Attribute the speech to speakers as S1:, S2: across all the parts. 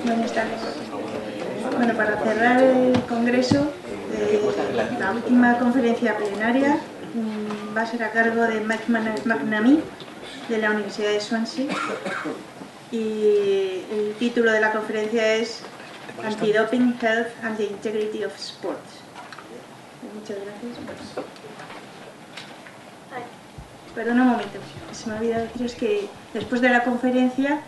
S1: Buenas tardes. Bueno, para cerrar el congreso, la última conferencia plenaria va a ser a cargo de McNamee, de la Universidad de Swansea, y el título de la conferencia es Anti-Doping, Health and the Integrity of Sports. Muchas gracias. Perdona un momento, se me ha olvidado deciros que después de la conferencia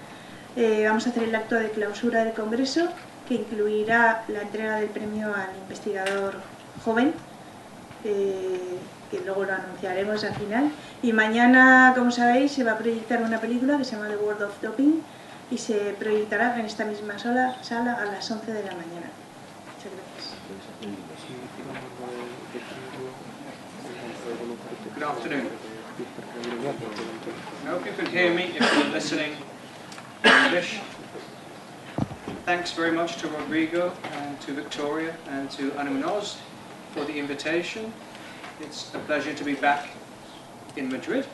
S1: vamos a hacer el acto de clausura del congreso, que incluirá la entrega del premio al investigador joven, que luego lo anunciaremos al final. Y mañana, como sabéis, se va a proyectar una película que se llama The World of Doping y se proyectará en esta misma sala a las 11 de la mañana. Muchas gracias.
S2: Good afternoon. I hope you can hear me if you're listening in English. Thanks very much to Rodrigo and to Victoria and to Ana Munoz for the invitation. It's a pleasure to be back in Madrid.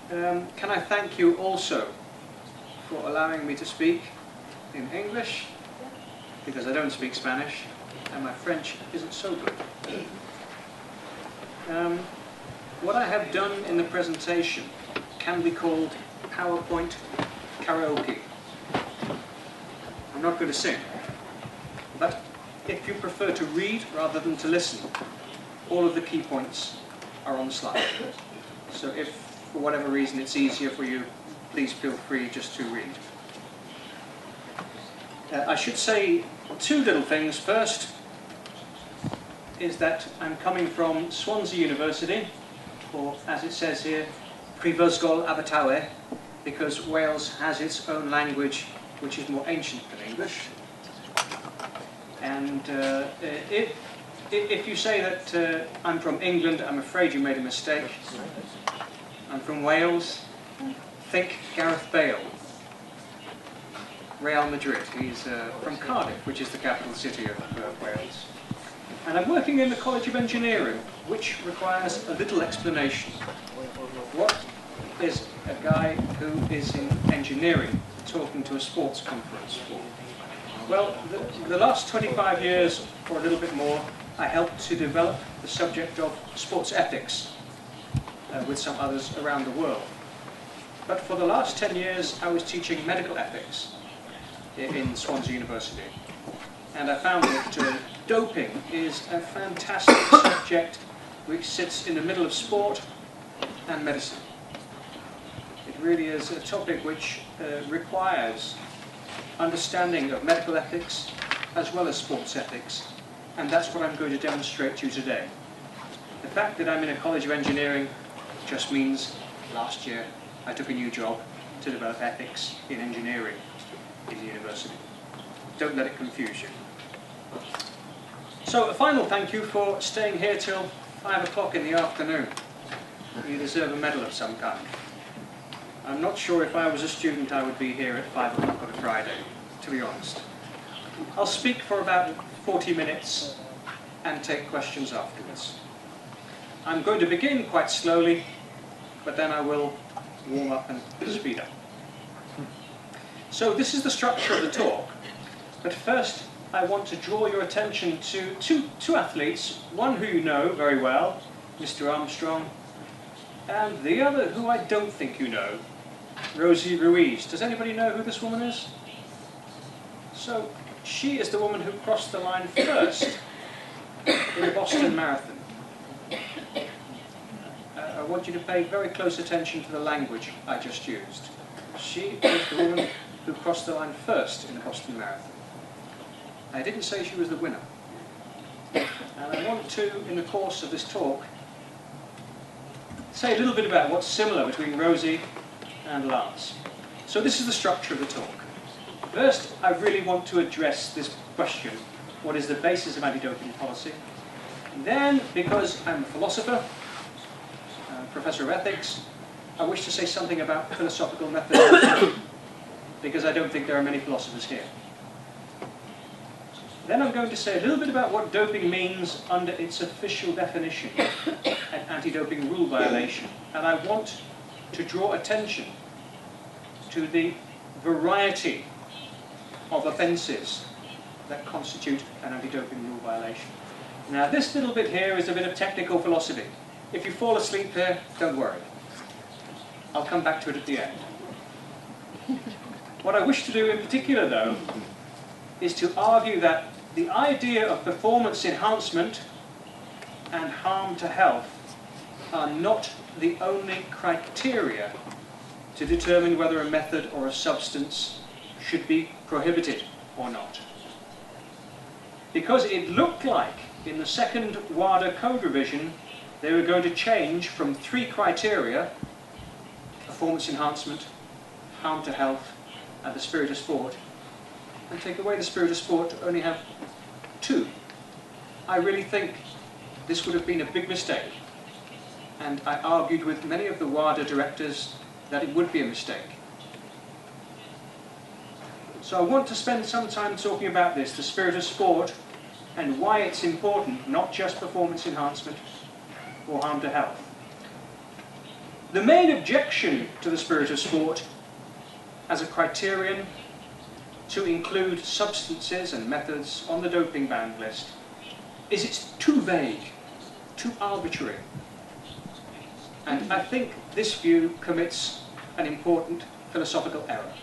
S2: Can I thank you also for allowing me to speak in English, because I don't speak Spanish and my French isn't so good. What I have done in the presentation can be called PowerPoint karaoke. I'm not going to sing, but if you prefer to read rather than to listen, all of the key points are on the slide. So if for whatever reason it's easier for you, please feel free just to read. I should say two little things. First is that I'm coming from Swansea University, or as it says here, Prifysgol Abertawe, because Wales has its own language which is more ancient than English. And if you say that I'm from England, I'm afraid you made a mistake. I'm from Wales. Think Gareth Bale, Real Madrid. He's from Cardiff, which is the capital city of Wales. And I'm working in the College of Engineering, which requires a little explanation. What is a guy who is in engineering talking to a sports conference for? Well, the last 25 years, or a little bit more, I helped to develop the subject of sports ethics with some others around the world. But for the last 10 years, I was teaching medical ethics in Swansea University. And I found that doping is a fantastic subject which sits in the middle of sport and medicine. It really is a topic which requires understanding of medical ethics as well as sports ethics, and that's what I'm going to demonstrate to you today. The fact that I'm in a College of Engineering just means last year I took a new job to develop ethics in engineering in the university. Don't let it confuse you. So a final thank you for staying here till 5 o'clock in the afternoon. You deserve a medal of some kind. I'm not sure if I was a student I would be here at 5 o'clock on a Friday, to be honest. I'll speak for about 40 minutes and take questions afterwards. I'm going to begin quite slowly, but then I will warm up and speed up. So this is the structure of the talk, but first I want to draw your attention to two athletes, one who you know very well, Mr. Armstrong, and the other who I don't think you know, Rosie Ruiz. Does anybody know who this woman is? So she is the woman who crossed the line first in the Boston Marathon. I want you to pay very close attention to the language I just used. She is the woman who crossed the line first in the Boston Marathon. I didn't say she was the winner. And I want to, in the course of this talk, say a little bit about what's similar between Rosie and Lance. So this is the structure of the talk. First, I really want to address this question, what is the basis of anti-doping policy? And then, because I'm a philosopher, professor of ethics, I wish to say something about philosophical methodology, because I don't think there are many philosophers here. Then I'm going to say a little bit about what doping means under its official definition, an anti-doping rule violation. And I want to draw attention to the variety of offences that constitute an anti-doping rule violation. Now this little bit here is a bit of technical philosophy. If you fall asleep here, don't worry. I'll come back to it at the end. What I wish to do in particular, though, is to argue that the idea of performance enhancement and harm to health are not the only criteria to determine whether a method or a substance should be prohibited or not. Because it looked like in the second WADA code revision they were going to change from 3 criteria, performance enhancement, harm to health, and the spirit of sport, and take away the spirit of sport to only have 2. I really think this would have been a big mistake, and I argued with many of the WADA directors that it would be a mistake. So I want to spend some time talking about this, the spirit of sport, and why it's important, not just performance enhancement or harm to health. The main objection to the spirit of sport as a criterion to include substances and methods on the doping banned list is it's too vague, too arbitrary. And I think this view commits an important philosophical error.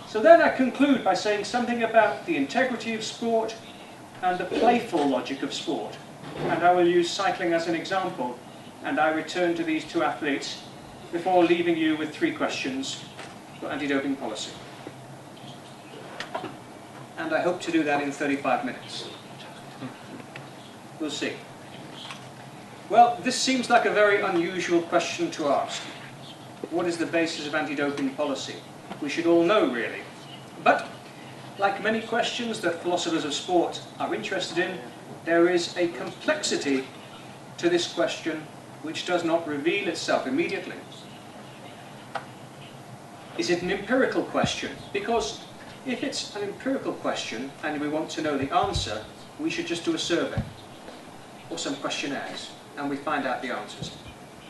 S2: So then I conclude by saying something about the integrity of sport and the playful logic of sport. And I will use cycling as an example, and I return to these 2 athletes before leaving you with 3 questions for anti-doping policy. And I hope to do that in 35 minutes. We'll see. Well, this seems like a very unusual question to ask. What is the basis of anti-doping policy? We should all know, really. But, like many questions that philosophers of sport are interested in, there is a complexity to this question which does not reveal itself immediately. Is it an empirical question? Because if it's an empirical question and we want to know the answer, we should just do a survey or some questionnaires and we find out the answers.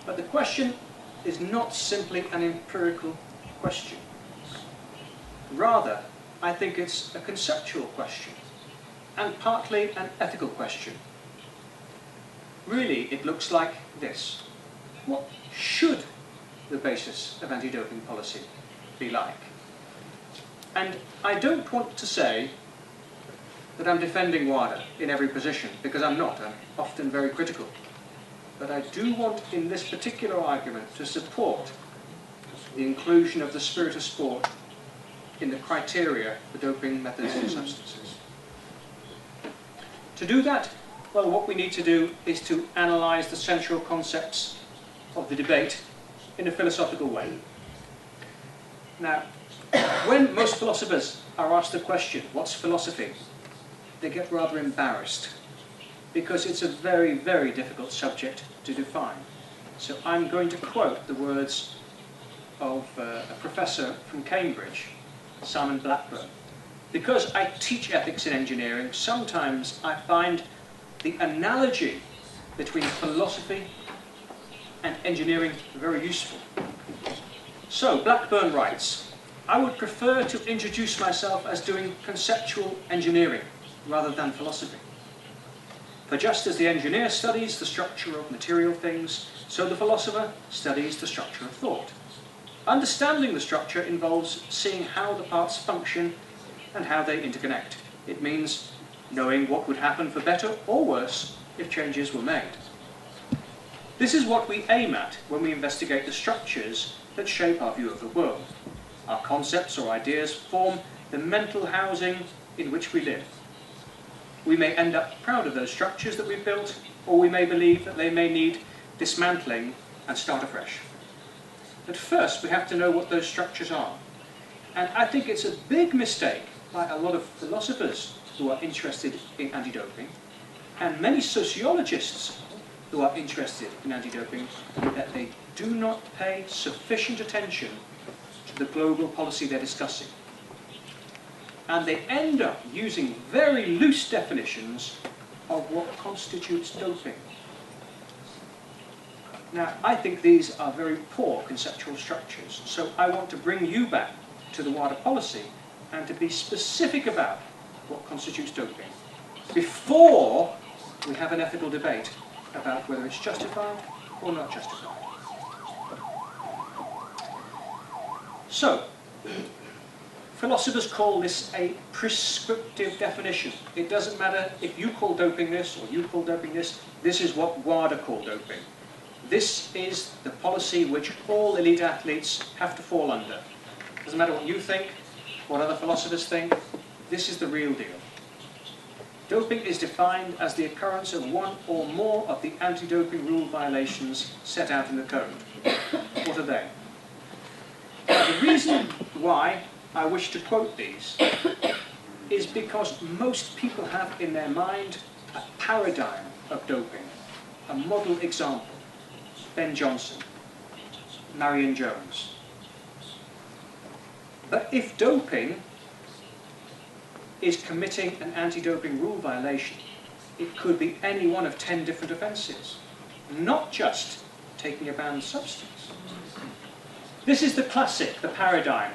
S2: But the question is not simply an empirical question. Rather, I think it's a conceptual question and partly an ethical question. Really, it looks like this. What should the basis of anti-doping policy be like? And I don't want to say that I'm defending WADA in every position, because I'm not. I'm often very critical. But I do want, in this particular argument, to support the inclusion of the spirit of sport in the criteria for doping methods and substances. To do that, well, what we need to do is to analyse the central concepts of the debate in a philosophical way. Now, when most philosophers are asked the question, what's philosophy? They get rather embarrassed, because it's a very, very difficult subject to define. So I'm going to quote the words of a professor from Cambridge, Simon Blackburn. Because I teach ethics in engineering, sometimes I find the analogy between philosophy and engineering very useful. So Blackburn writes, I would prefer to introduce myself as doing conceptual engineering rather than philosophy. For just as the engineer studies the structure of material things, so the philosopher studies the structure of thought. Understanding the structure involves seeing how the parts function and how they interconnect. It means knowing what would happen for better or worse if changes were made. This is what we aim at when we investigate the structures that shape our view of the world. Our concepts or ideas form the mental housing in which we live. We may end up proud of those structures that we've built, or we may believe that they may need dismantling and start afresh. But first we have to know what those structures are. And I think it's a big mistake by a lot of philosophers who are interested in anti-doping, and many sociologists who are interested in anti-doping, that they do not pay sufficient attention to the global policy they're discussing. And they end up using very loose definitions of what constitutes doping. Now, I think these are very poor conceptual structures, so I want to bring you back to the WADA policy and to be specific about what constitutes doping before we have an ethical debate about whether it's justified or not justified. So, philosophers call this a prescriptive definition. It doesn't matter if you call doping this or you call doping this, this is what WADA call doping. This is the policy which all elite athletes have to fall under. Doesn't matter what you think, what other philosophers think, this is the real deal. Doping is defined as the occurrence of one or more of the anti-doping rule violations set out in the code. What are they? Now, the reason why I wish to quote these is because most people have in their mind a paradigm of doping, a model example. Ben Johnson, Marion Jones. But if doping is committing an anti-doping rule violation, it could be any one of 10 different offences, not just taking a banned substance. This is the classic, the paradigm,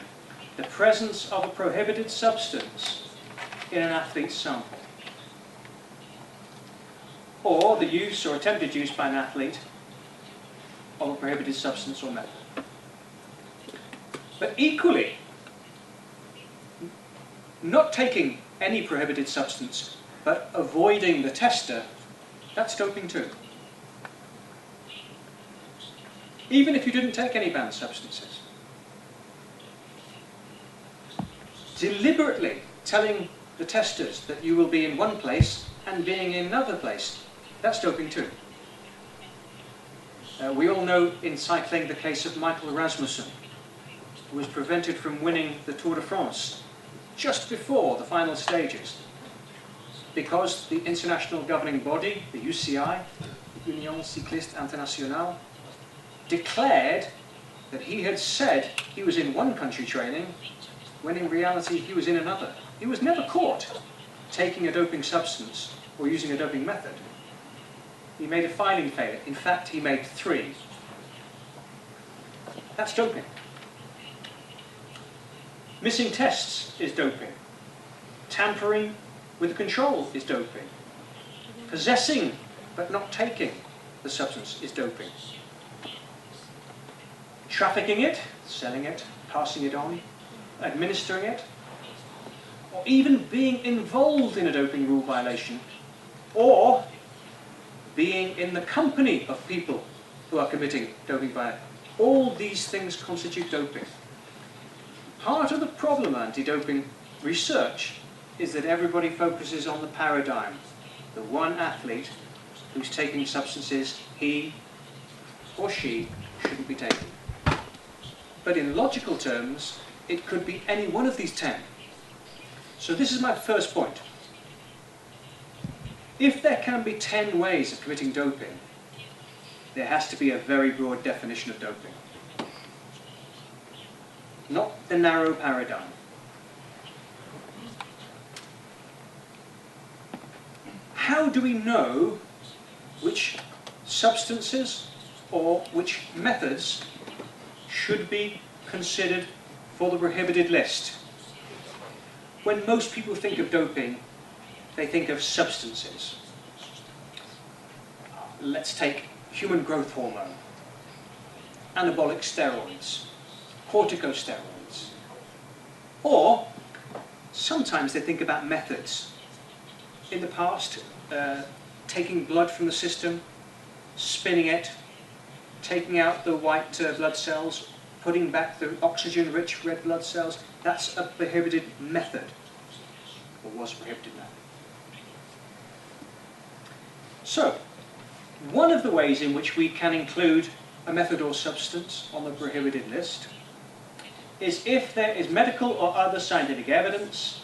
S2: the presence of a prohibited substance in an athlete's sample, or the use or attempted use by an athlete of a prohibited substance or method. But equally, not taking any prohibited substance but avoiding the tester, that's doping too. Even if you didn't take any banned substances. Deliberately telling the testers that you will be in one place and being in another place, that's doping too. We all know in cycling the case of Michael Rasmussen, who was prevented from winning the Tour de France just before the final stages because the international governing body, the UCI, the Union Cycliste Internationale, declared that he had said he was in one country training when in reality he was in another. He was never caught taking a doping substance or using a doping method. He made a filing failure. In fact, he made 3. That's doping. Missing tests is doping. Tampering with the control is doping. Possessing but not taking the substance is doping. Trafficking it, selling it, passing it on, administering it, or even being involved in a doping rule violation, or being in the company of people who are committing doping violations. All these things constitute doping. Part of the problem of anti-doping research is that everybody focuses on the paradigm, the one athlete who's taking substances he or she shouldn't be taking. But in logical terms, it could be any one of these 10. So this is my first point. If there can be 10 ways of committing doping, there has to be a very broad definition of doping. Not the narrow paradigm. How do we know which substances or which methods should be considered for the prohibited list? When most people think of doping, they think of substances. Let's take human growth hormone, anabolic steroids, corticosteroids. Or sometimes they think about methods. In the past, taking blood from the system, spinning it, taking out the white blood cells, putting back the oxygen-rich red blood cells, that's a prohibited method, or was a prohibited method. So, one of the ways in which we can include a method or substance on the prohibited list is if there is medical or other scientific evidence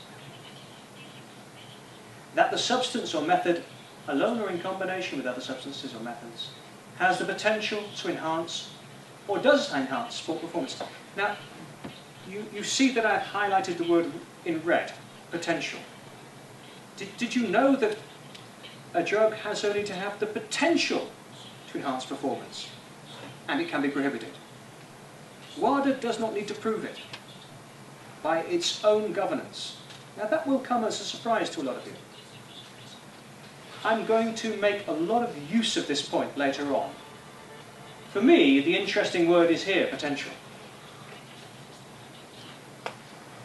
S2: that the substance or method, alone or in combination with other substances or methods, has the potential to enhance or does enhance sport performance. Now, you see that I've highlighted the word in red, potential. Did you know that a drug has only to have the potential to enhance performance, and it can be prohibited? WADA does not need to prove it. by its own governance. Now that will come as a surprise to a lot of you. I'm going to make a lot of use of this point later on. For me, the interesting word is here, potential.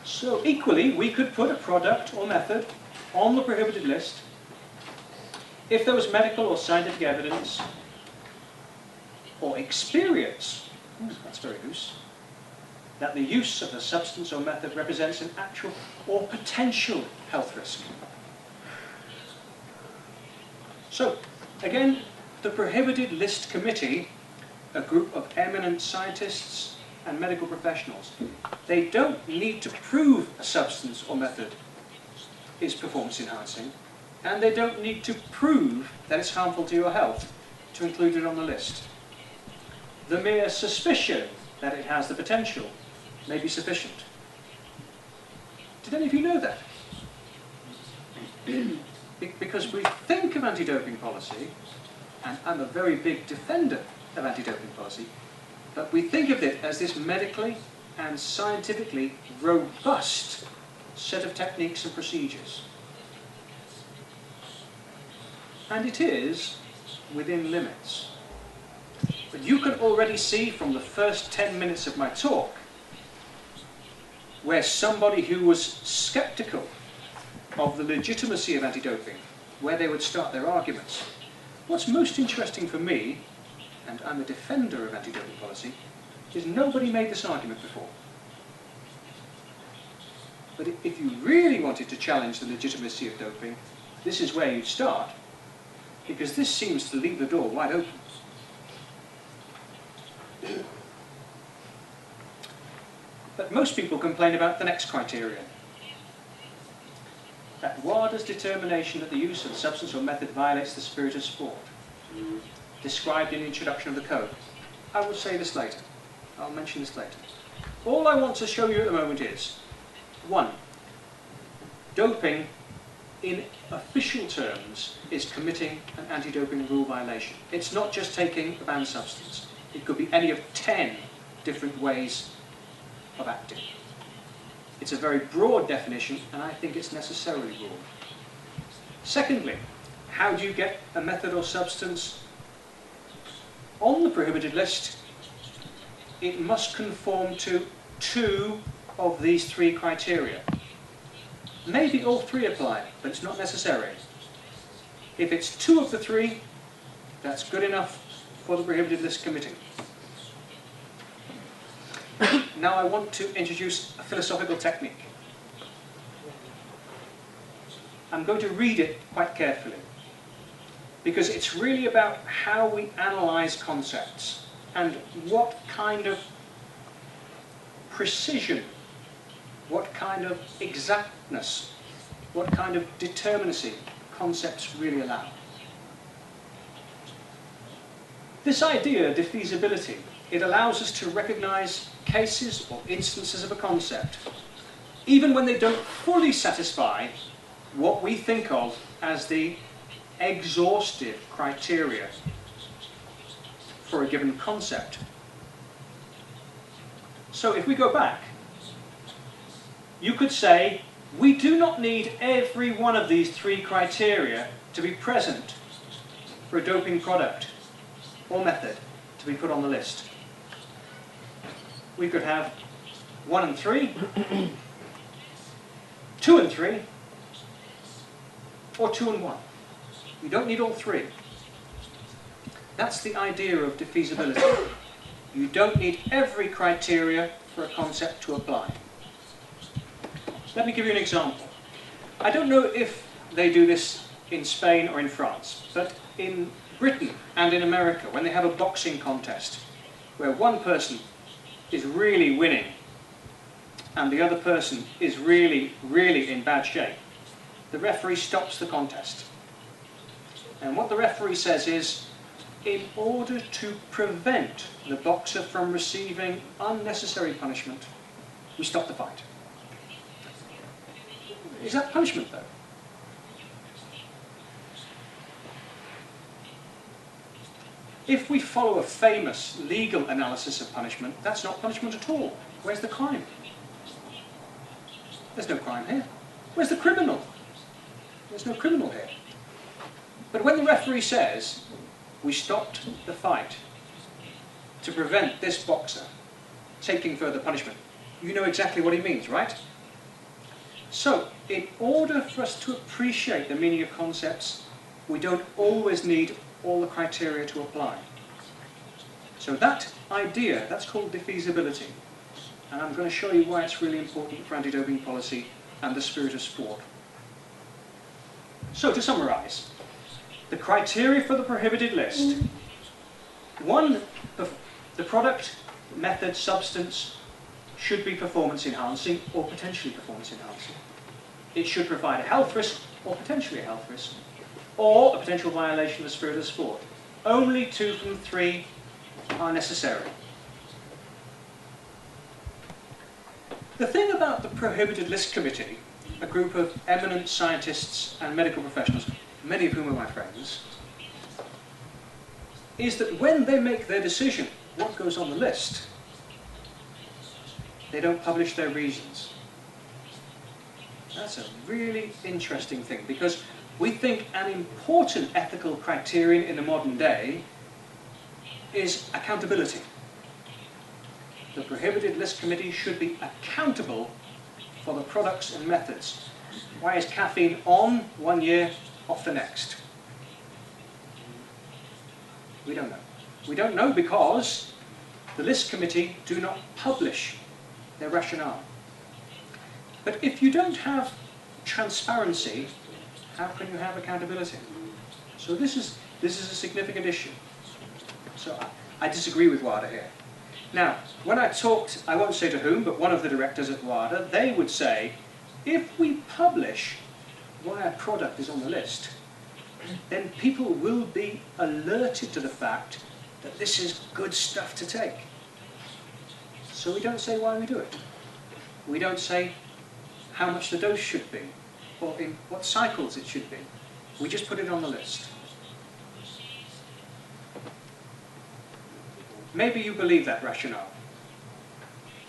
S2: So equally, we could put a product or method on the prohibited list if there was medical or scientific evidence or experience, that's very loose, that the use of the substance or method represents an actual or potential health risk. So, again, the Prohibited List Committee, a group of eminent scientists and medical professionals, they don't need to prove a substance or method is performance enhancing, and they don't need to prove that it's harmful to your health to include it on the list. The mere suspicion that it has the potential may be sufficient. Did any of you know that? Because we think of anti-doping policy, and I'm a very big defender of anti-doping policy, but we think of it as this medically and scientifically robust set of techniques and procedures. And it is within limits. But you can already see from the first 10 minutes of my talk where somebody who was skeptical of the legitimacy of anti-doping, where they would start their arguments. What's most interesting for me, and I'm a defender of anti-doping policy, is nobody made this argument before. But if you really wanted to challenge the legitimacy of doping, this is where you'd start, because this seems to leave the door wide open. But most people complain about the next criterion. That WADA's determination that the use of a substance or method violates the spirit of sport, described in the introduction of the code. I will say this later. I'll mention this later. All I want to show you at the moment is, 1, doping in official terms is committing an anti-doping rule violation. It's not just taking a banned substance. It could be any of 10 different ways of acting. It's a very broad definition, and I think it's necessarily broad. Secondly, how do you get a method or substance on the prohibited list? It must conform to 2 of these 3 criteria. Maybe all 3 apply, but it's not necessary. If it's 2 of the 3, that's good enough for the Prohibited List Committee. Now I want to introduce a philosophical technique. I'm going to read it quite carefully, because it's really about how we analyze concepts and what kind of precision, what kind of exactness, what kind of determinacy concepts really allow. This idea, defeasibility, it allows us to recognize cases or instances of a concept, even when they don't fully satisfy what we think of as the exhaustive criteria for a given concept. So if we go back, you could say, we do not need every one of these 3 criteria to be present for a doping product or method to be put on the list. We could have 1 and 3, 2 and 3, or 2 and 1. You don't need all 3. That's the idea of defeasibility. You don't need every criteria for a concept to apply. Let me give you an example. I don't know if they do this in Spain or in France, but in Britain and in America, when they have a boxing contest where one person is really winning and the other person is really, really in bad shape, the referee stops the contest. And what the referee says is, in order to prevent the boxer from receiving unnecessary punishment, we stop the fight. Is that punishment, though? If we follow a famous legal analysis of punishment, that's not punishment at all. Where's the crime? There's no crime here. Where's the criminal? There's no criminal here. But when the referee says, we stopped the fight to prevent this boxer taking further punishment, you know exactly what he means, right? So, in order for us to appreciate the meaning of concepts, we don't always need all the criteria to apply. So that idea, that's called defeasibility. And I'm going to show you why it's really important for anti-doping policy and the spirit of sport. So, to summarise, the criteria for the prohibited list. 1, the product, method, substance should be performance enhancing or potentially performance enhancing. It should provide a health risk or potentially a health risk, or a potential violation of the spirit of sport. Only 2 from 3 are necessary. The thing about the Prohibited List Committee, a group of eminent scientists and medical professionals, many of whom are my friends, is that when they make their decision what goes on the list, they don't publish their reasons. That's a really interesting thing, because we think an important ethical criterion in the modern day is accountability. The Prohibited List Committee should be accountable for the products and methods. Why is caffeine on 1 year, off the next? We don't know. We don't know because the List Committee do not publish their rationale. But if you don't have transparency, how can you have accountability? So this is a significant issue. So I disagree with WADA here. Now, when I talked, I won't say to whom, but one of the directors at WADA, they would say, if we publish why a product is on the list, then people will be alerted to the fact that this is good stuff to take. So we don't say why we do it. We don't say how much the dose should be, or in what cycles it should be. We just put it on the list. Maybe you believe that rationale.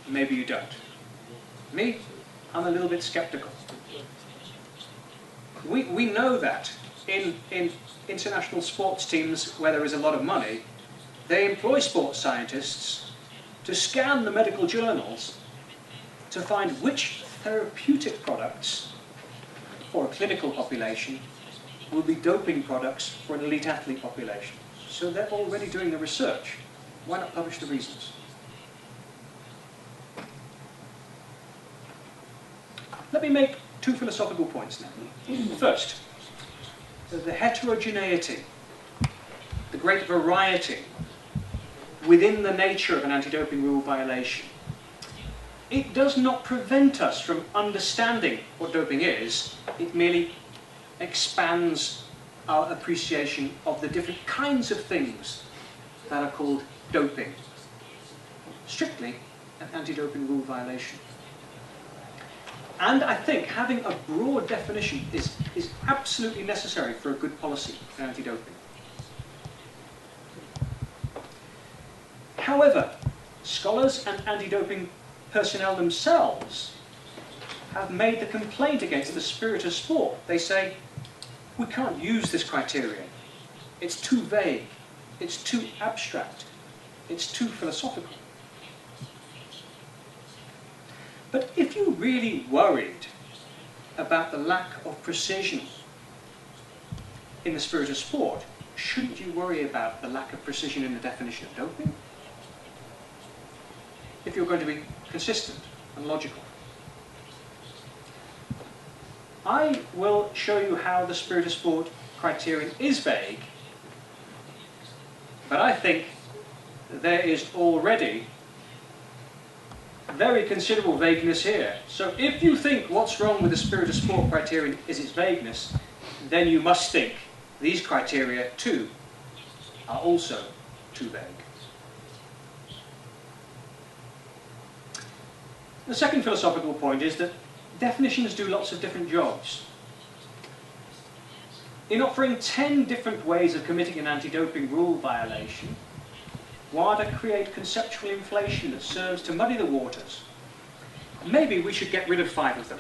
S2: Maybe you don't. Me, I'm a little bit skeptical. We know that in international sports teams where there is a lot of money, they employ sports scientists to scan the medical journals to find which therapeutic products for a clinical population will be doping products for an elite athlete population. So they're already doing the research. Why not publish the reasons? Let me make 2 philosophical points now. First, the heterogeneity, the great variety within the nature of an anti-doping rule violation. It does not prevent us from understanding what doping is. It merely expands our appreciation of the different kinds of things that are called doping. Strictly an anti-doping rule violation. And I think having a broad definition is absolutely necessary for a good policy in anti-doping. However, scholars and anti-doping personnel themselves have made the complaint against the spirit of sport. They say, we can't use this criterion. It's too vague. It's too abstract. It's too philosophical. But if you're really worried about the lack of precision in the spirit of sport, shouldn't you worry about the lack of precision in the definition of doping? If you're going to be consistent and logical. I will show you how the spirit of sport criterion is vague, but I think there is already very considerable vagueness here. So if you think what's wrong with the spirit of sport criterion is its vagueness, then you must think these criteria too are also too vague. The second philosophical point is that definitions do lots of different jobs. In offering 10 different ways of committing an anti-doping rule violation, WADA create conceptual inflation that serves to muddy the waters. Maybe we should get rid of 5 of them.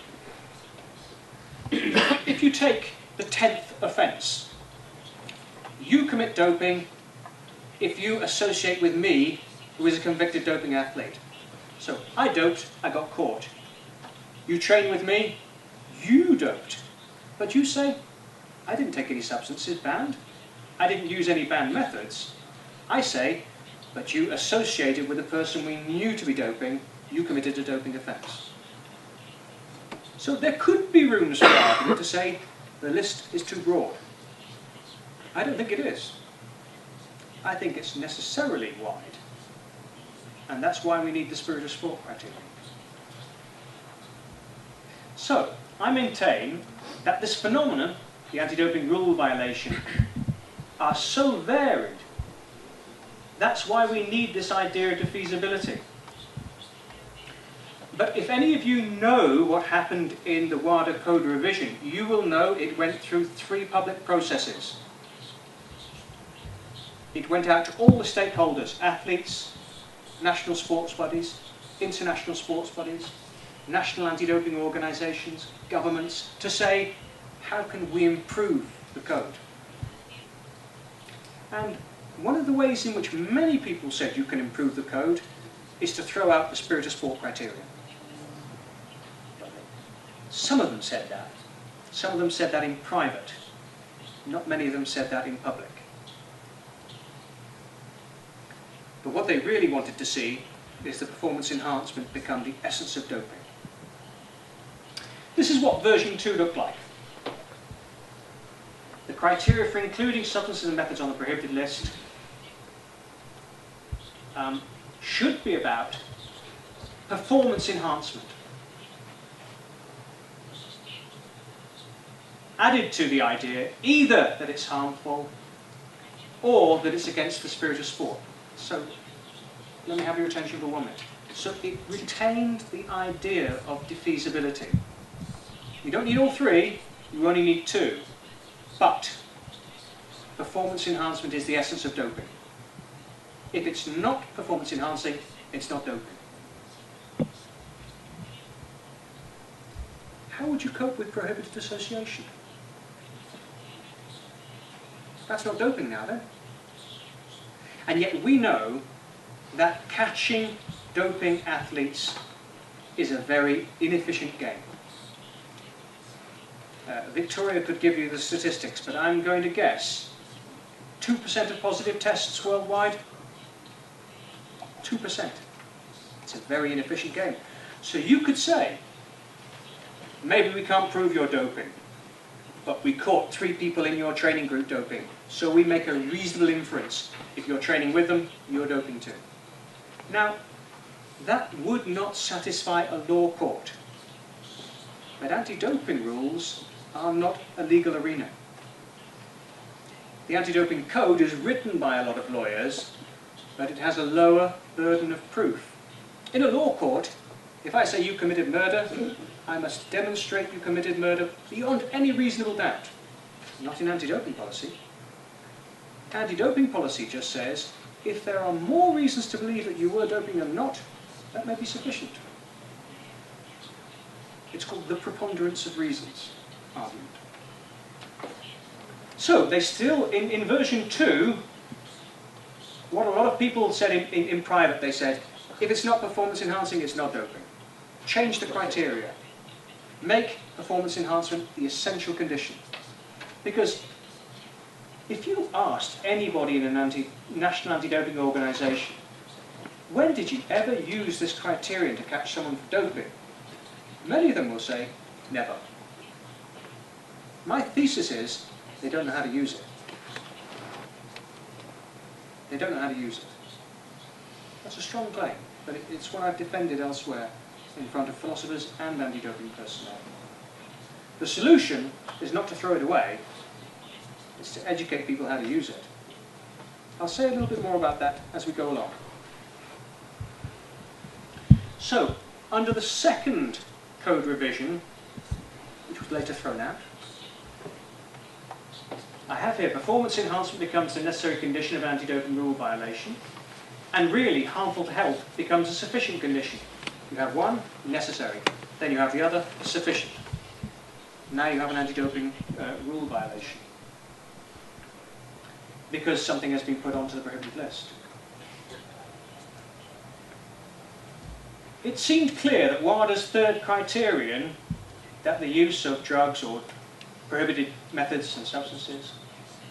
S2: if you take the 10th offence, you commit doping if you associate with me, who is a convicted doping athlete. So I doped, I got caught. You train with me, you doped. But you say, I didn't take any substances banned. I didn't use any banned methods. I say, but you associated with a person we knew to be doping, you committed a doping offence. So there could be rooms for argument to say the list is too broad. I don't think it is. I think it's necessarily wide. And that's why we need the spirit of sport criteria. So, I maintain that this phenomenon, the anti-doping rule violation, are so varied. That's why we need this idea of defeasibility. But if any of you know what happened in the WADA code revision, you will know it went through 3 public processes. It went out to all the stakeholders, athletes, national sports bodies, international sports bodies, national anti-doping organisations, governments, to say, how can we improve the code? And one of the ways in which many people said you can improve the code is to throw out the spirit of sport criteria. Some of them said that. Some of them said that in private. Not many of them said that in public. But what they really wanted to see is the performance enhancement become the essence of doping. This is what version 2 looked like. The criteria for including substances and methods on the prohibited list should be about performance enhancement. Added to the idea either that it's harmful or that it's against the spirit of sport. So, let me have your attention for 1 minute. So it retained the idea of defeasibility. You don't need all 3, you only need 2. But performance enhancement is the essence of doping. If it's not performance enhancing, it's not doping. How would you cope with prohibited association? That's not doping now, then. And yet we know that catching doping athletes is a very inefficient game. Victoria could give you the statistics, but I'm going to guess 2% of positive tests worldwide. 2%. It's a very inefficient game. So you could say, maybe we can't prove you're doping, but we caught 3 people in your training group doping, so we make a reasonable inference. If you're training with them, you're doping too. Now, that would not satisfy a law court. But anti-doping rules are not a legal arena. The anti-doping code is written by a lot of lawyers, but it has a lower burden of proof. In a law court, if I say you committed murder, I must demonstrate you committed murder beyond any reasonable doubt. Not in anti-doping policy. Anti-doping policy just says, if there are more reasons to believe that you were doping than not, that may be sufficient. It's called the preponderance of reasons argument. So they still, in version 2, what a lot of people said in private, they said, if it's not performance enhancing, it's not doping. Change the criteria. Make performance enhancement the essential condition. Because if you asked anybody in an national anti-doping organisation, when did you ever use this criterion to catch someone for doping? Many of them will say, never. My thesis is, they don't know how to use it. They don't know how to use it. That's a strong claim, but it's one I've defended elsewhere in front of philosophers and anti-doping personnel. The solution is not to throw it away, it's to educate people how to use it. I'll say a little bit more about that as we go along. So, under the second code revision, which was later thrown out, I have here performance enhancement becomes the necessary condition of anti-doping rule violation, and really harmful to health becomes a sufficient condition. You have one, necessary, then you have the other, sufficient. now you have an anti-doping rule violation because something has been put onto the prohibited list. It seemed clear that WADA's third criterion, that the use of drugs or prohibited methods and substances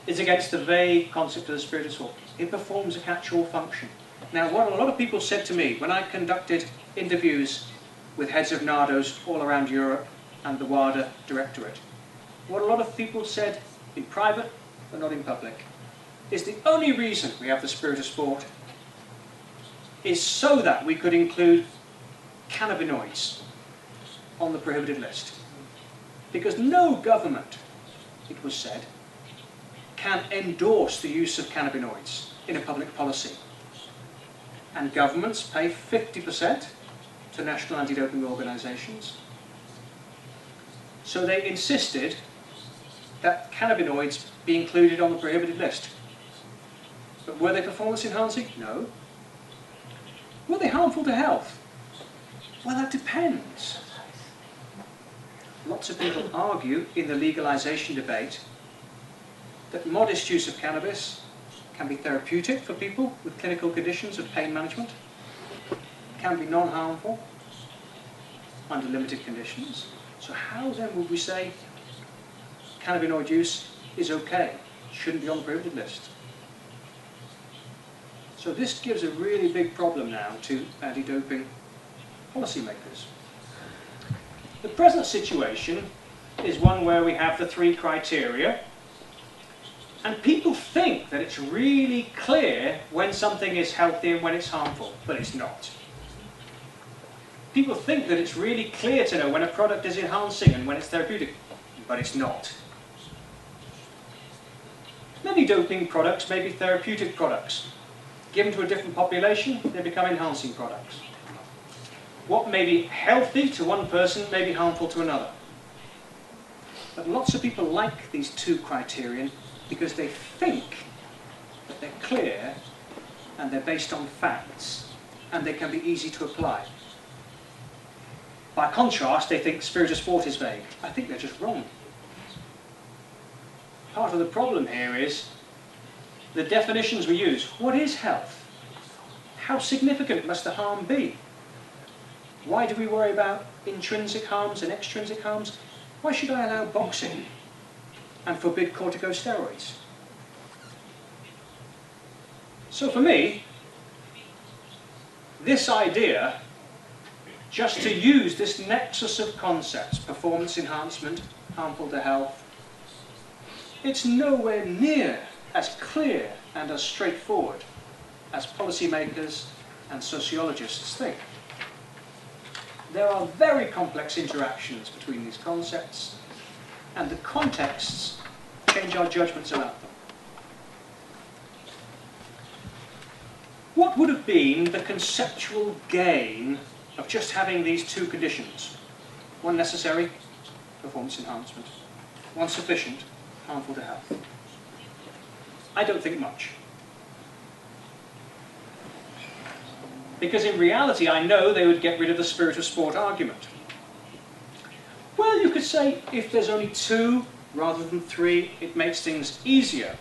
S2: is against the vague concept of the spirit of sport. It performs a catch-all function. Now, what a lot of people said to me when I conducted interviews with heads of NADOs all around Europe and the WADA Directorate, what a lot of people said in private but not in public is the only reason we have the spirit of sport is so that we could include cannabinoids on the prohibited list. Because no government, it was said, can endorse the use of cannabinoids in a public policy. And governments pay 50% to national anti-doping organisations. So they insisted that cannabinoids be included on the prohibited list. But were they performance enhancing? No. Were they harmful to health? Well, that depends. Lots of people argue in the legalisation debate that modest use of cannabis can be therapeutic for people with clinical conditions of pain management, can be non-harmful under limited conditions. So how then would we say cannabinoid use is okay, shouldn't be on the prohibited list? So this gives a really big problem now to anti-doping policymakers. The present situation is one where we have the three criteria, and people think that it's really clear when something is healthy and when it's harmful, but it's not. People think that it's really clear to know when a product is enhancing and when it's therapeutic, but it's not. Many doping products may be therapeutic products. Given to a different population, they become enhancing products. What may be healthy to one person may be harmful to another. But lots of people like these two criterion because they think that they're clear and they're based on facts and they can be easy to apply. By contrast, they think spirit of sport is vague. I think they're just wrong. Part of the problem here is the definitions we use. What is health? How significant must the harm be? Why do we worry about intrinsic harms and extrinsic harms? Why should I allow boxing and forbid corticosteroids? So for me, this idea, just to use this nexus of concepts, performance enhancement, harmful to health, it's nowhere near as clear and as straightforward as policymakers and sociologists think. There are very complex interactions between these concepts, and the contexts change our judgments about them. What would have been the conceptual gain of just having these two conditions? One necessary, performance enhancement. One sufficient, harmful to health. I don't think much. Because in reality, I know they would get rid of the spirit of sport argument. Well, you could say if there's only two rather than three, it makes things easier.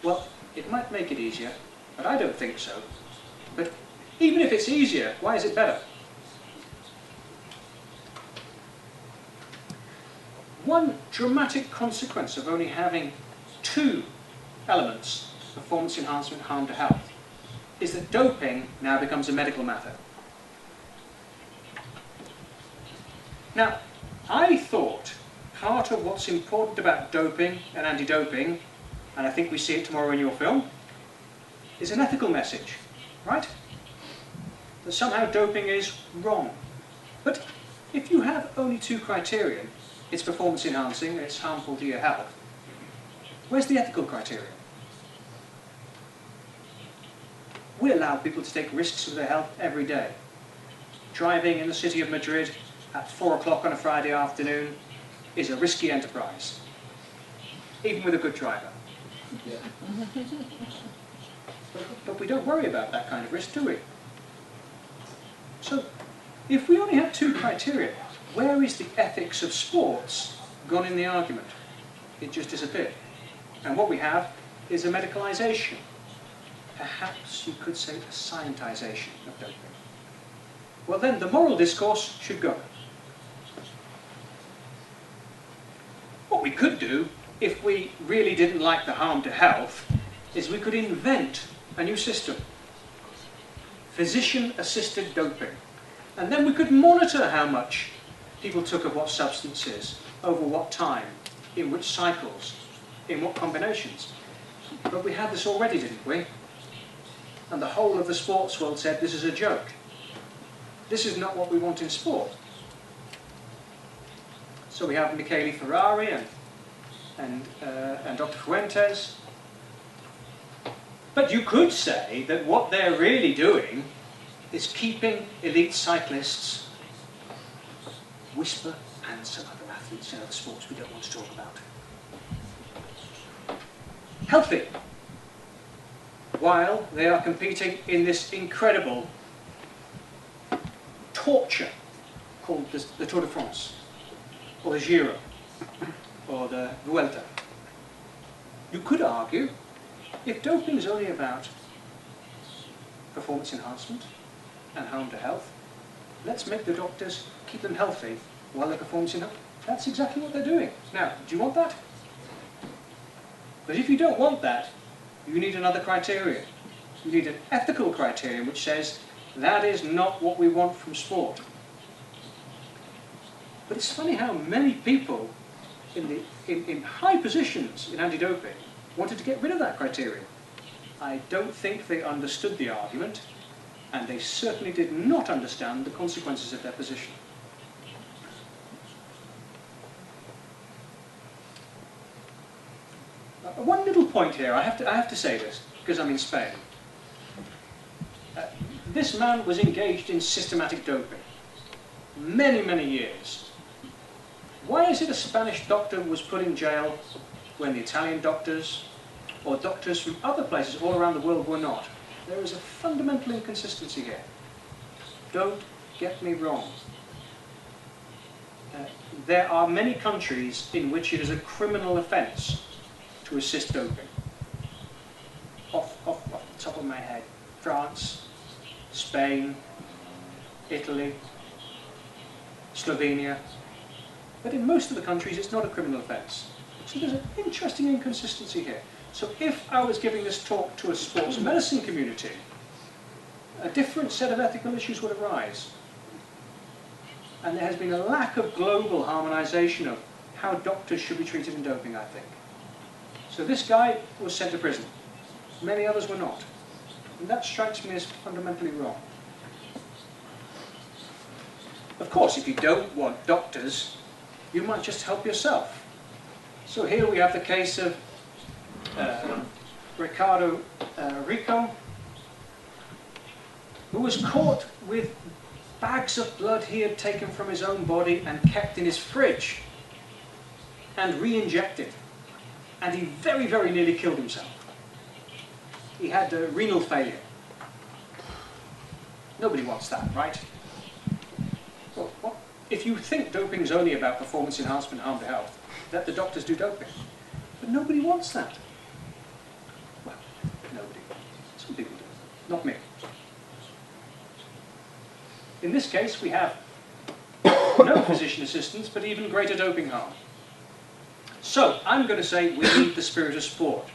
S2: Well, it might make it easier, but I don't think so. But even if it's easier, why is it better? One dramatic consequence of only having two elements, performance enhancement, harm to health, is that doping now becomes a medical matter. Now, I thought part of what's important about doping and anti-doping, and I think we see it tomorrow in your film, is an ethical message, right? That somehow doping is wrong. But if you have only two criteria, it's performance enhancing and it's harmful to your health, where's the ethical criteria? We allow people to take risks with their health every day. Driving in the city of Madrid at 4 o'clock on a Friday afternoon is a risky enterprise, even with a good driver. Yeah. But we don't worry about that kind of risk, do we? So, if we only have two criteria, where is the ethics of sports gone in the argument. It just disappeared. And what we have is a medicalization. Perhaps you could say a scientization of doping. Well then, the moral discourse should go. What we could do, if we really didn't like the harm to health, is we could invent a new system. Physician-assisted doping. And then we could monitor how much people took of what substances, over what time, in which cycles, in what combinations. But we had this already, didn't we? And the whole of the sports world said this is a joke. This is not what we want in sport. So we have Michele Ferrari and Dr. Fuentes. But you could say that what they're really doing is keeping elite cyclists, Whisper and some other athletes in other sports we don't want to talk about, healthy, while they are competing in this incredible torture called the Tour de France, or the Giro, or the Vuelta. You could argue, if doping is only about performance enhancement and harm to health, let's make the doctors keep them healthy while they're performing health. That's exactly what they're doing. Now, do you want that? But if you don't want that, you need another criterion. You need an ethical criterion which says that is not what we want from sport. But it's funny how many people in high positions in anti-doping wanted to get rid of that criterion. I don't think they understood the argument, and they certainly did not understand the consequences of their position. One little point here, I have to say this, because I'm in Spain. This man was engaged in systematic doping. Many, many years. Why is it a Spanish doctor was put in jail when the Italian doctors, or doctors from other places all around the world were not? There is a fundamental inconsistency here. Don't get me wrong. There are many countries in which it is a criminal offence to assist doping. Off the top of my head, France, Spain, Italy, Slovenia. But in most of the countries it's not a criminal offence. So there's an interesting inconsistency here. So if I was giving this talk to a sports medicine community, a different set of ethical issues would arise. And there has been a lack of global harmonisation of how doctors should be treated in doping, I think. So this guy was sent to prison. Many others were not. And that strikes me as fundamentally wrong. Of course, if you don't want doctors, you might just help yourself. So here we have the case of Ricardo Rico, who was caught with bags of blood he had taken from his own body and kept in his fridge and re-injected. And he very, very nearly killed himself. He had renal failure. Nobody wants that, right? Well, if you think doping is only about performance enhancement, harm to health, let the doctors do doping. But nobody wants that. Well, nobody. Some people do. Not me. In this case, we have no physician assistance, but even greater doping harm. So, I'm going to say we need the spirit of sport.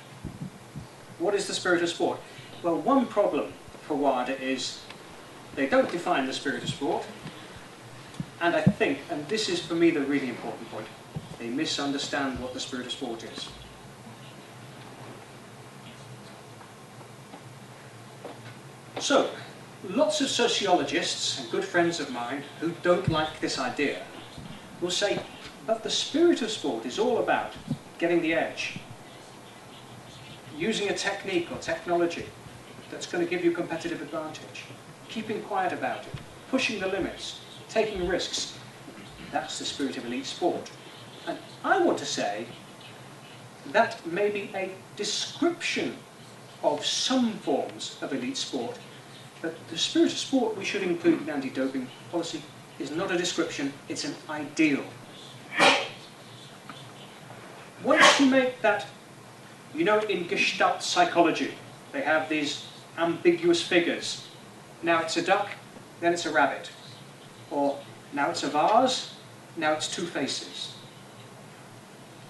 S2: What is the spirit of sport? Well, one problem for WADA is they don't define the spirit of sport, and I think, and this is for me the really important point, they misunderstand what the spirit of sport is. So, lots of sociologists and good friends of mine who don't like this idea will say, but the spirit of sport is all about getting the edge, using a technique or technology that's going to give you competitive advantage, keeping quiet about it, pushing the limits, taking risks. That's the spirit of elite sport. And I want to say that may be a description of some forms of elite sport, but the spirit of sport we should include in anti-doping policy is not a description, it's an ideal. once you make that, you know, in Gestalt psychology, they have these ambiguous figures. Now it's a duck, then it's a rabbit. Or now it's a vase, now it's two faces.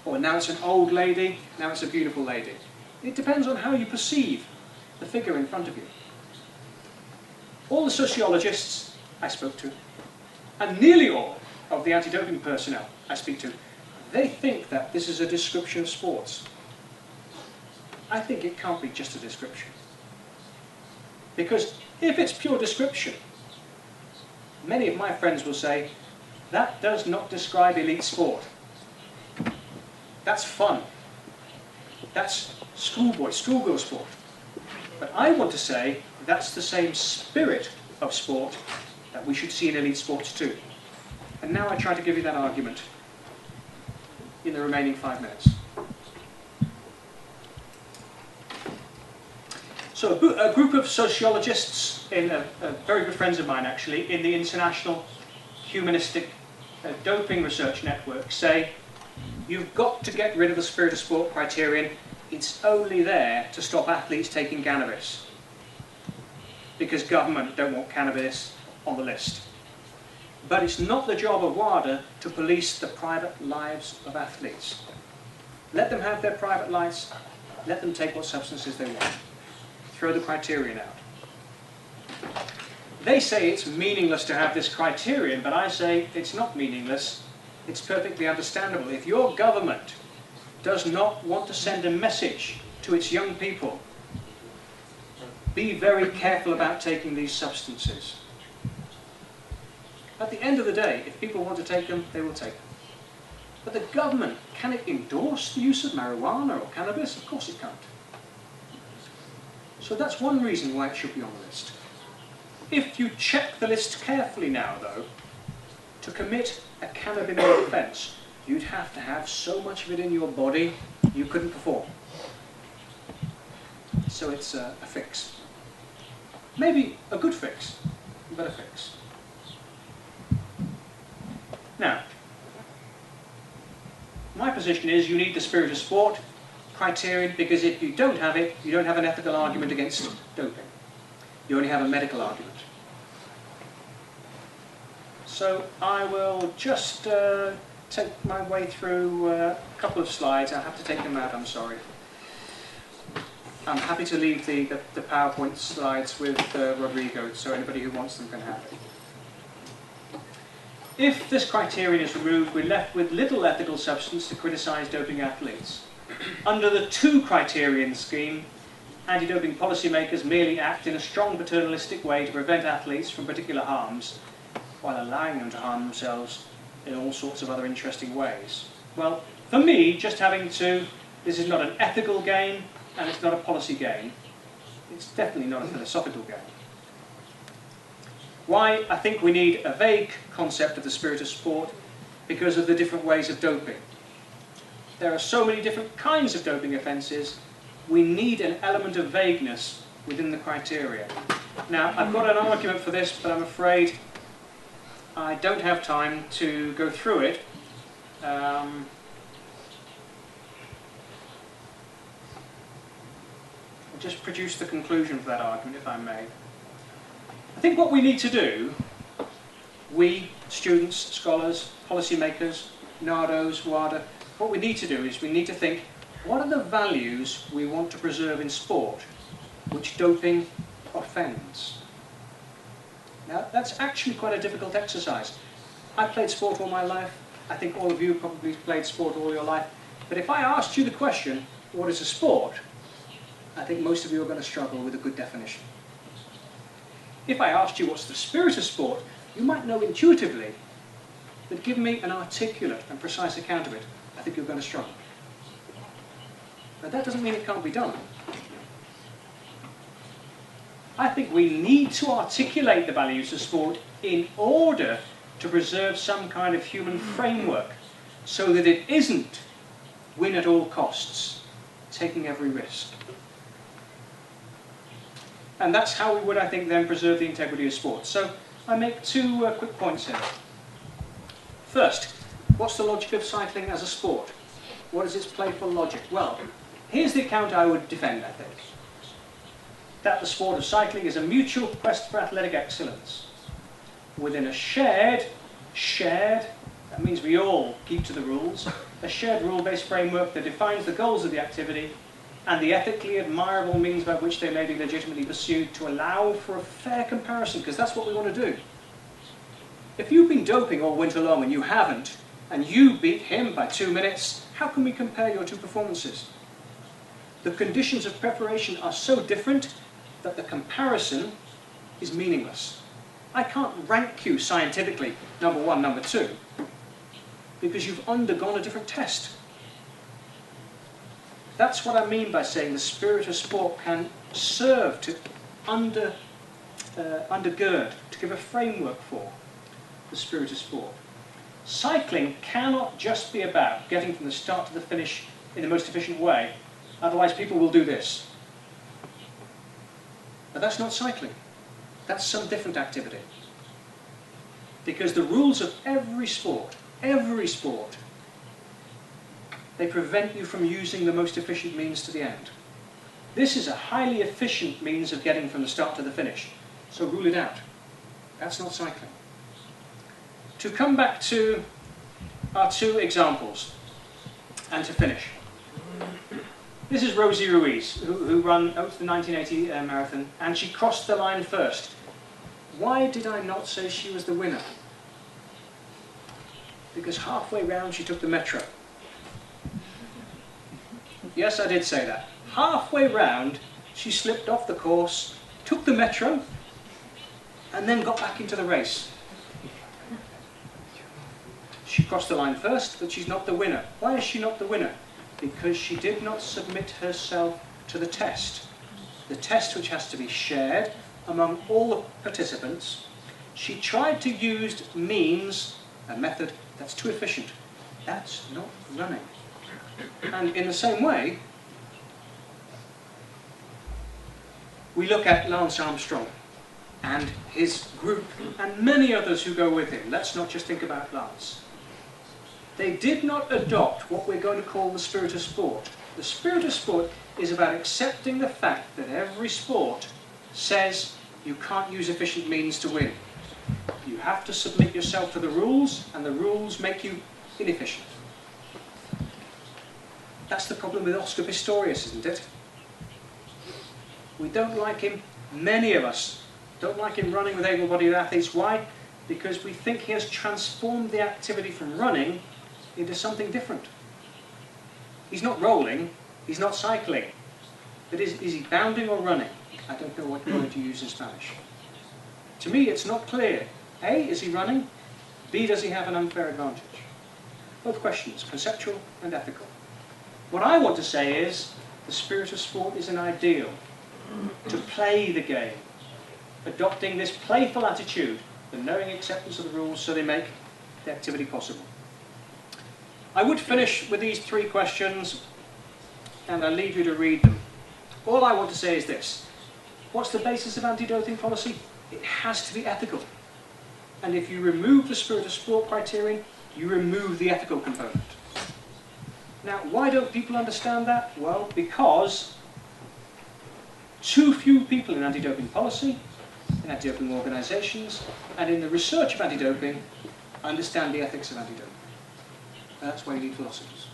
S2: Or now it's an old lady, now it's a beautiful lady. It depends on how you perceive the figure in front of you. All the sociologists I spoke to, and nearly all of the anti-doping personnel I speak to, they think that this is a description of sports. I think it can't be just a description. Because if it's pure description, many of my friends will say, that does not describe elite sport. That's fun. That's schoolgirl sport. But I want to say that's the same spirit of sport that we should see in elite sports too. And now I try to give you that argument in the remaining 5 minutes. So a group of sociologists, very good friends of mine actually, in the International Humanistic Doping Research Network say, you've got to get rid of the spirit of sport criterion. It's only there to stop athletes taking cannabis, because government don't want cannabis on the list. But it's not the job of WADA to police the private lives of athletes. Let them have their private lives, let them take what substances they want. Throw the criterion out. They say it's meaningless to have this criterion, but I say it's not meaningless. It's perfectly understandable. If your government does not want to send a message to its young people, be very careful about taking these substances. At the end of the day, if people want to take them, they will take them. But the government, can it endorse the use of marijuana or cannabis? Of course it can't. So that's one reason why it should be on the list. If you check the list carefully now, though, to commit a cannabinoid offence, you'd have to have so much of it in your body you couldn't perform. So it's a fix. Maybe a good fix, but a fix. Now, my position is you need the spirit of sport criterion, because if you don't have it, you don't have an ethical argument against doping. You only have a medical argument. So I will just take my way through a couple of slides. I'll have to take them out, I'm sorry. I'm happy to leave the PowerPoint slides with Rodrigo, so anybody who wants them can have it. If this criterion is removed, we're left with little ethical substance to criticise doping athletes. Under the two criterion scheme, anti-doping policymakers merely act in a strong paternalistic way to prevent athletes from particular harms, while allowing them to harm themselves in all sorts of other interesting ways. Well, for me, just having to, this is not an ethical game, and it's not a policy game. It's definitely not a philosophical game. Why? I think we need a vague concept of the spirit of sport because of the different ways of doping. There are so many different kinds of doping offences, we need an element of vagueness within the criteria. Now, I've got an argument for this, but I'm afraid I don't have time to go through it. I'll just produce the conclusion for that argument, if I may. I think what we need to do, we, students, scholars, policymakers, NARDOs, WADA, what we need to do is we need to think, what are the values we want to preserve in sport which doping offends? Now, that's actually quite a difficult exercise. I played sport all my life. I think all of you probably played sport all your life. But if I asked you the question, what is a sport? I think most of you are going to struggle with a good definition. If I asked you what's the spirit of sport, you might know intuitively, but give me an articulate and precise account of it, I think you're going to struggle. But that doesn't mean it can't be done. I think we need to articulate the values of sport in order to preserve some kind of human framework so that it isn't win at all costs, taking every risk. And that's how we would, I think, then preserve the integrity of sport. So I make two quick points here. First, what's the logic of cycling as a sport? What is its playful logic? Well, here's the account I would defend, I think. That the sport of cycling is a mutual quest for athletic excellence within a shared, that means we all keep to the rules, a shared rule-based framework that defines the goals of the activity and the ethically admirable means by which they may be legitimately pursued to allow for a fair comparison, because that's what we want to do. If you've been doping all winter long and you haven't, and you beat him by 2 minutes, how can we compare your two performances? The conditions of preparation are so different that the comparison is meaningless. I can't rank you scientifically, number 1, number 2, because you've undergone a different test. That's what I mean by saying the spirit of sport can serve to undergird, to give a framework for the spirit of sport. Cycling cannot just be about getting from the start to the finish in the most efficient way, otherwise people will do this. But that's not cycling. That's some different activity. Because the rules of every sport, they prevent you from using the most efficient means to the end. This is a highly efficient means of getting from the start to the finish, so rule it out. That's not cycling. To come back to our 2 examples, and to finish. This is Rosie Ruiz, who ran out the 1980 marathon, and she crossed the line first. Why did I not say she was the winner? Because halfway round she took the metro. Yes, I did say that. Halfway round she slipped off the course, took the metro, and then got back into the race. She crossed the line first, but she's not the winner. Why is she not the winner? Because she did not submit herself to the test which has to be shared among all the participants. She tried to use means, a method that's too efficient. That's not running. And in the same way, we look at Lance Armstrong and his group and many others who go with him. Let's not just think about Lance. They did not adopt what we're going to call the spirit of sport. The spirit of sport is about accepting the fact that every sport says you can't use efficient means to win. You have to submit yourself to the rules, and the rules make you inefficient. That's the problem with Oscar Pistorius, isn't it? We don't like him, many of us don't like him running with able-bodied athletes. Why? Because we think he has transformed the activity from running into something different. He's not rolling, he's not cycling. But is he bounding or running? I don't know what word to use in Spanish. To me, it's not clear. A, is he running? B, does he have an unfair advantage? Both questions, conceptual and ethical. What I want to say is, the spirit of sport is an ideal. To play the game. Adopting this playful attitude, the knowing acceptance of the rules so they make the activity possible. I would finish with these 3 questions, and I'll leave you to read them. All I want to say is this. What's the basis of anti-doping policy? It has to be ethical. And if you remove the spirit of sport criterion, you remove the ethical component. Now, why don't people understand that? Well, because too few people in anti-doping policy, in anti-doping organisations, and in the research of anti-doping understand the ethics of anti-doping. That's why you need philosophers.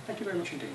S2: Thank you very much indeed.